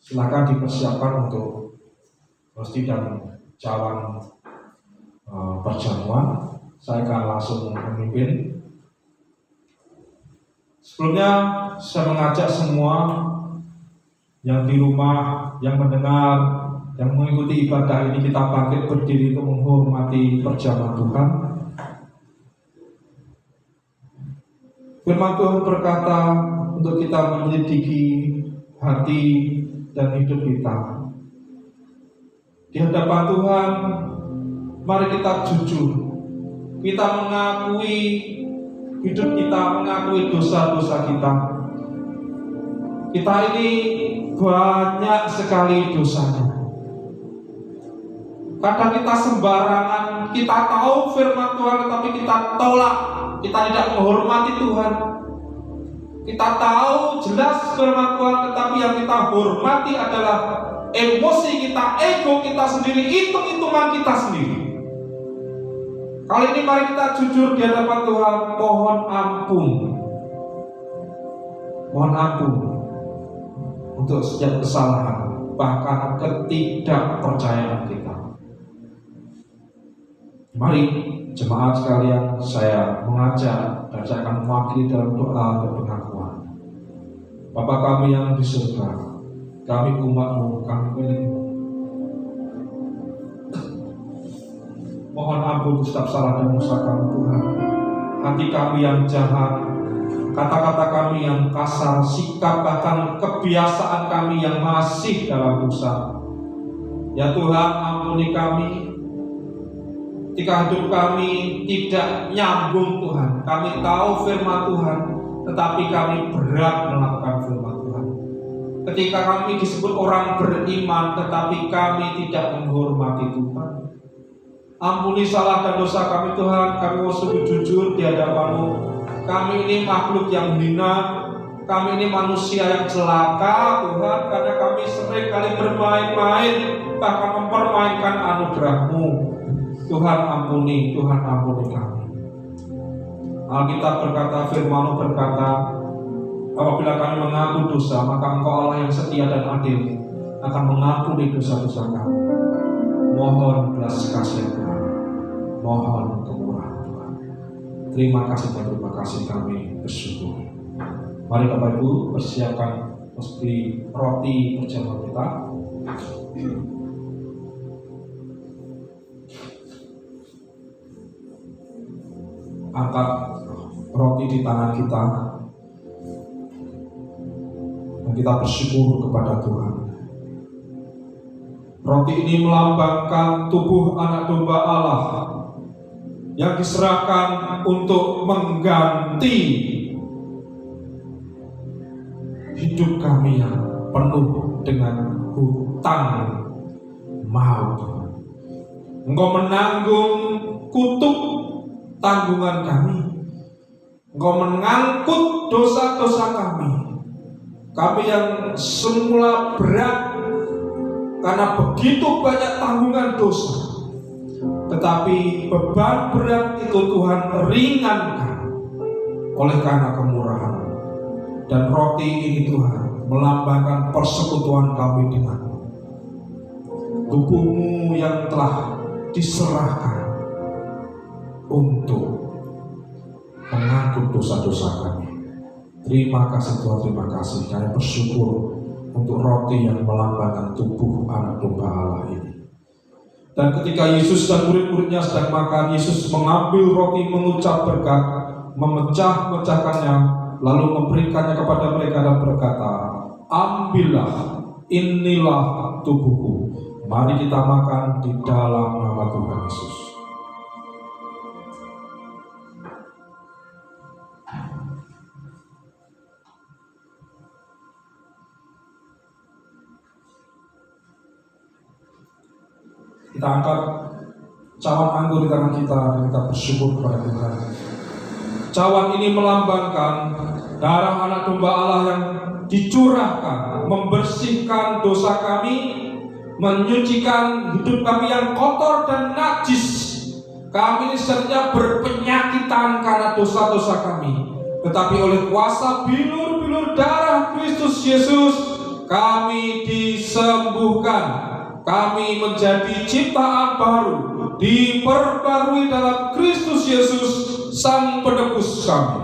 Silakan dipersiapkan untuk hosti dan cawan perjamuan. Saya akan langsung memimpin. Sebelumnya saya mengajak semua yang di rumah, yang mendengar, yang mengikuti ibadah ini, kita bangkit berdiri untuk menghormati perjamuan Tuhan. Firman Tuhan berkata untuk kita menyelidiki hati dan hidup kita. Di hadapan Tuhan, mari kita jujur. Kita mengakui hidup kita, mengakui dosa-dosa kita. Kita ini banyak sekali dosanya. Kadang kita sembarangan, kita tahu firman Tuhan tetapi kita tolak, kita tidak menghormati Tuhan. Kita tahu jelas firman Tuhan tetapi yang kita hormati adalah emosi kita, ego kita sendiri, hitung-hitungan kita sendiri. Kali ini mari kita jujur di hadapan Tuhan, mohon ampun. Mohon ampun untuk setiap kesalahan, bahkan ketidakpercayaan kita. Mari jemaat sekalian, saya mengajak dan saya akan mewakili dalam doa dan pengakuan. Bapa kami yang di surga, kami umat-Mu, kami milik-Mu. Mohon ampun setiap salah dan dosa kami Tuhan. Hati kami yang jahat, kata-kata kami yang kasar, sikap bahkan kebiasaan kami yang masih dalam dosa. Ya Tuhan, ampuni kami. Ketika hidup kami tidak nyambung Tuhan, kami tahu firman Tuhan, tetapi kami berat melakukan firman Tuhan. Ketika kami disebut orang beriman, tetapi kami tidak menghormati Tuhan. Ampuni salah dan dosa kami Tuhan. Kami mau sungguh jujur di hadapan-Mu. Kami ini makhluk yang hina, kami ini manusia yang celaka Tuhan, karena kami sering kali bermain-main, bahkan mempermainkan anugerah-Mu. Tuhan ampuni kami. Alkitab berkata, firman-Mu berkata, apabila kami mengaku dosa, maka Engkau Allah yang setia dan adil akan mengampuni dosa-dosa kami. Mohon belas kasih Tuhan, mohon kemurahan Tuhan. Terima kasih dan terima kasih kami bersyukur. Mari Bapak Ibu persiapkan mesti roti perjamuan kita. Angkat roti di tangan kita dan kita bersyukur kepada Tuhan. Roti ini melambangkan tubuh anak domba Allah yang diserahkan untuk mengganti hidup kami yang penuh dengan hutang maut. Engkau menanggung kutuk tanggungan kami. Engkau mengangkut dosa-dosa kami. Kami yang semula berat karena begitu banyak tanggungan dosa, tetapi beban berat itu Tuhan ringankan oleh karena kemurahan. Dan roti ini Tuhan melambangkan persekutuan kami dengan-Mu. Tubuh-Mu yang telah diserahkan untuk mengangkut dosa-dosa kami. Terima kasih Tuhan, terima kasih. Kami bersyukur untuk roti yang melambangkan tubuh anak domba Allah ini. Dan ketika Yesus dan murid-muridnya sedang makan, Yesus mengambil roti, mengucap berkat, memecah-mecahkannya, lalu memberikannya kepada mereka dan berkata, ambillah, inilah tubuhku. Mari kita makan di dalam nama Tuhan Yesus. Kita angkat cawan anggur di tangan kita dan kita bersyukur kepada Tuhan. Cawan ini melambangkan darah anak domba Allah yang dicurahkan, membersihkan dosa kami, menyucikan hidup kami yang kotor dan najis. Kami ini sebenarnya berpenyakitan karena dosa-dosa kami, tetapi oleh kuasa bilur-bilur darah Kristus Yesus kami disembuhkan. Kami menjadi ciptaan baru, diperbarui dalam Kristus Yesus Sang Penebus kami.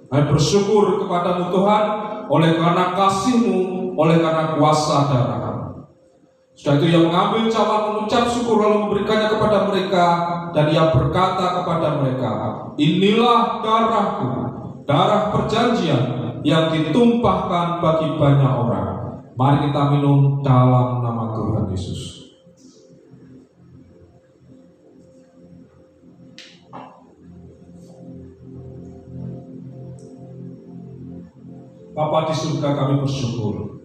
Kami bersyukur kepada-Mu Tuhan, oleh karena kasih-Mu, oleh karena kuasa darah-Mu. Setelah itu ia mengambil cawan, mengucap syukur, lalu memberikannya kepada mereka, dan ia berkata kepada mereka, inilah darah-Ku, darah perjanjian yang ditumpahkan bagi banyak orang. Mari kita minum dalam nama Tuhan Yesus. Bapa di surga, kami bersyukur.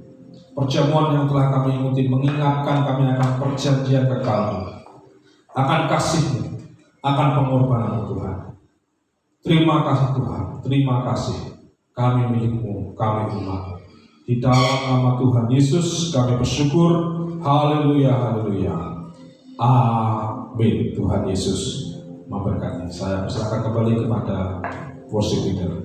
Perjamuan yang telah kami ikuti mengingatkan kami akan perjanjian kekal, akan kasih-Mu, akan pengorbanan Tuhan. Terima kasih Tuhan, terima kasih. Kami milik-Mu, kami umat. Di dalam nama Tuhan Yesus kami bersyukur. Haleluya, haleluya. Amin. Tuhan Yesus memberkati. Saya persilakan kembali kepada worship leader.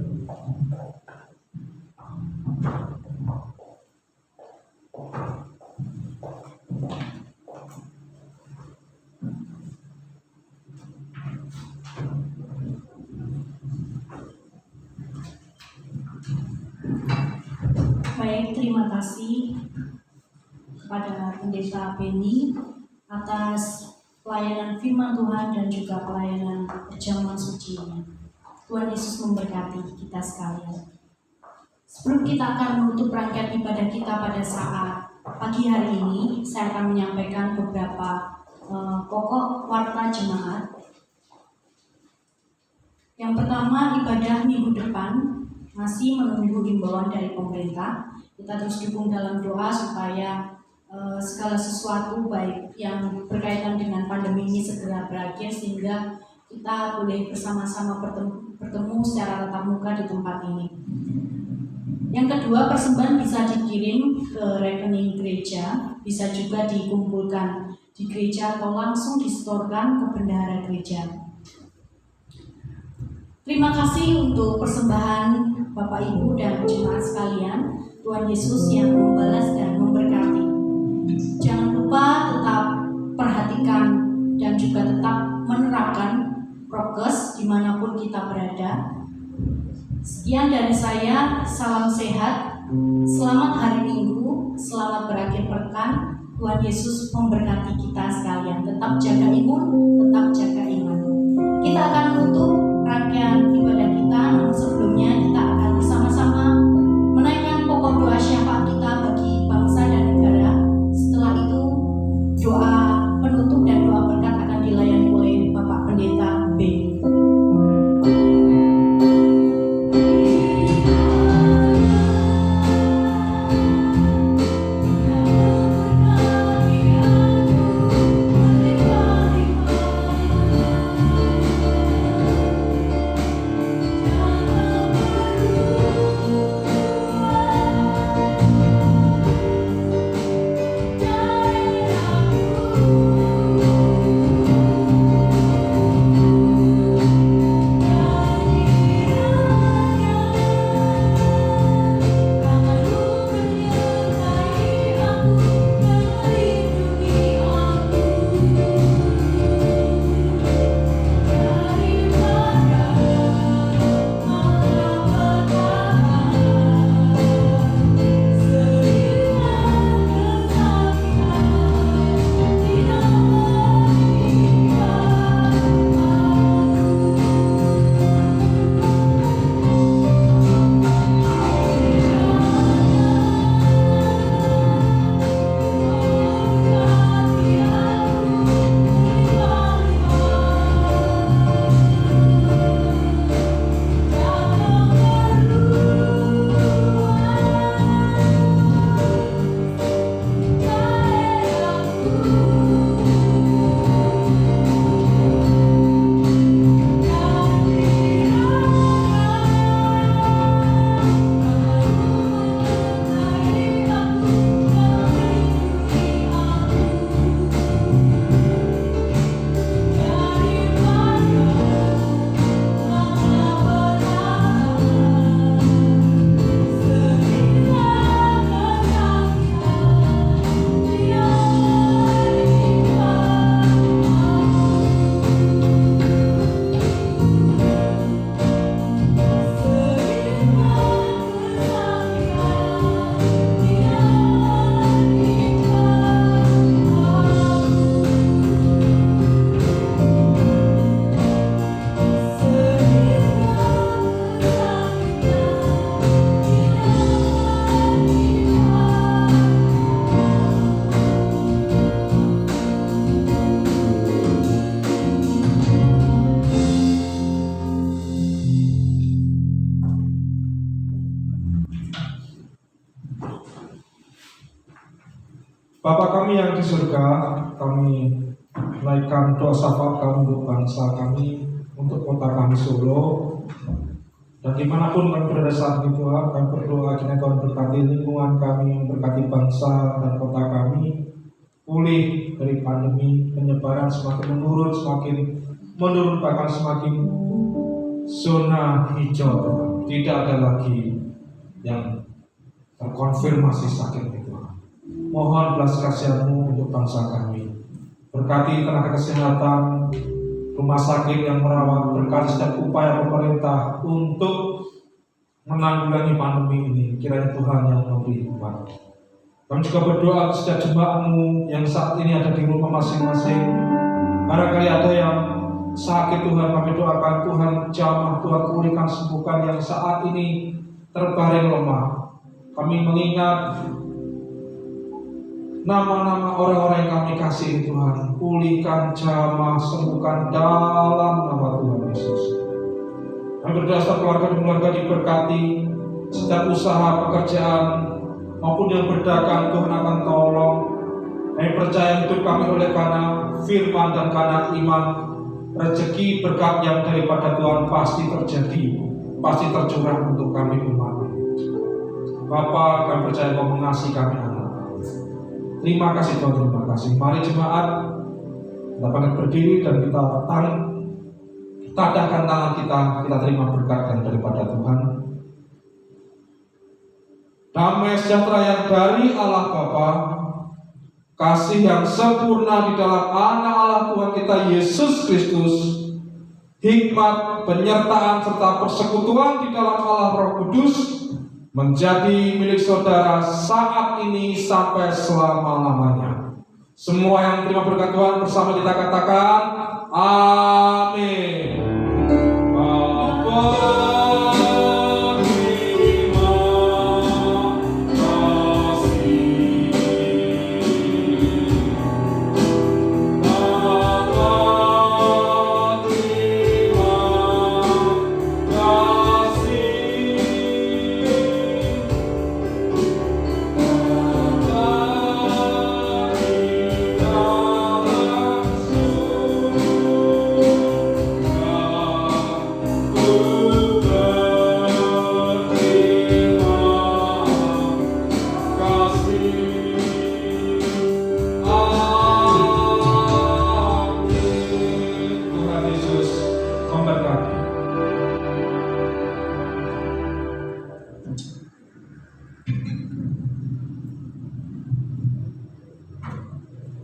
Baik, terima kasih kepada Pendeta Penny atas pelayanan firman Tuhan dan juga pelayanan perjamuan suci ini. Tuhan Yesus memberkati kita sekalian. Sebelum kita akan menutup rangkaian ibadah kita pada saat pagi hari ini, saya akan menyampaikan beberapa pokok warta jemaat. Yang pertama, ibadah minggu depan masih menunggu himbauan dari pemerintah. Kita terus dukung dalam doa supaya segala sesuatu baik yang berkaitan dengan pandemi ini segera berakhir, sehingga kita boleh bersama-sama bertemu secara tatap muka di tempat ini. Yang kedua, persembahan bisa dikirim ke rekening gereja, bisa juga dikumpulkan di gereja atau langsung disetorkan ke bendahara gereja. Terima kasih untuk persembahan Bapak Ibu dan jemaat sekalian. Tuhan Yesus yang membalas dan memberkati. Jangan lupa tetap perhatikan dan juga tetap menerapkan prokes dimanapun kita berada. Sekian dari saya, salam sehat, selamat hari Minggu, selamat berakhir pekan. Tuhan Yesus memberkati kita sekalian. Tetap jaga imun, tetap jaga iman. Kita akan menutup rangkaian ibadah kita, namun sebelumnya kita akan bersama-sama menaikkan pokok doa syafaat kita bagi bangsa dan negara. Setelah itu, doa penutup dan doa berkat akan dilayani oleh Bapak Pendeta B. Bapa kami yang di surga, kami naikkan doa syafaat kami untuk bangsa kami, untuk kota kami Solo, dan dimanapun kami berada saat ini Tuhan, kami berdoa kiranya Tuhan berkati lingkungan kami, berkati bangsa dan kota kami, pulih dari pandemi, penyebaran semakin menurun bahkan semakin zona hijau Tuhan. Tidak ada lagi yang terkonfirmasi sakit itu. Mohon belas kasihan-Mu untuk bangsa kami. Berkati tenaga kesehatan, rumah sakit yang merawat, berkati setiap upaya pemerintah untuk menanggulangi pandemi ini. Kiranya Tuhan yang memberi hikmat. Kami juga berdoa setiap jemaat-Mu yang saat ini ada di rumah masing-masing, Barangkali ada yang sakit, Tuhan kami doakan, Tuhan jamah, Tuhan pulihkan, sembuhkan yang saat ini terbaring lemah. Kami mengingat nama-nama orang-orang yang kami kasih, Tuhan. Pulihkan, jamah, sembuhkan dalam nama Tuhan Yesus. Kami berdoa setiap keluarga dan keluarga diberkati, setiap usaha, pekerjaan maupun yang berdagang, Tuhan akan tolong. Kami percaya hidup kami oleh karena firman dan karena iman. Rezeki berkat yang daripada Tuhan pasti terjadi, pasti tercurah untuk kami umat. Bapa, kami percaya Kau mengasihi kami anak. Terima kasih Tuhan, terima kasih. Mari jemaat dapat berdiri dan kita tadahkan tangan kita terima berkat yang daripada Tuhan. Damai sejahtera yang dari Allah Bapa, kasih yang sempurna di dalam Anak Allah Tuhan kita Yesus Kristus, hikmat, penyertaan serta persekutuan di dalam Allah Roh Kudus menjadi milik saudara saat ini sampai selama-lamanya. Semua yang terima berkat Tuhan bersama kita katakan amin. Bapa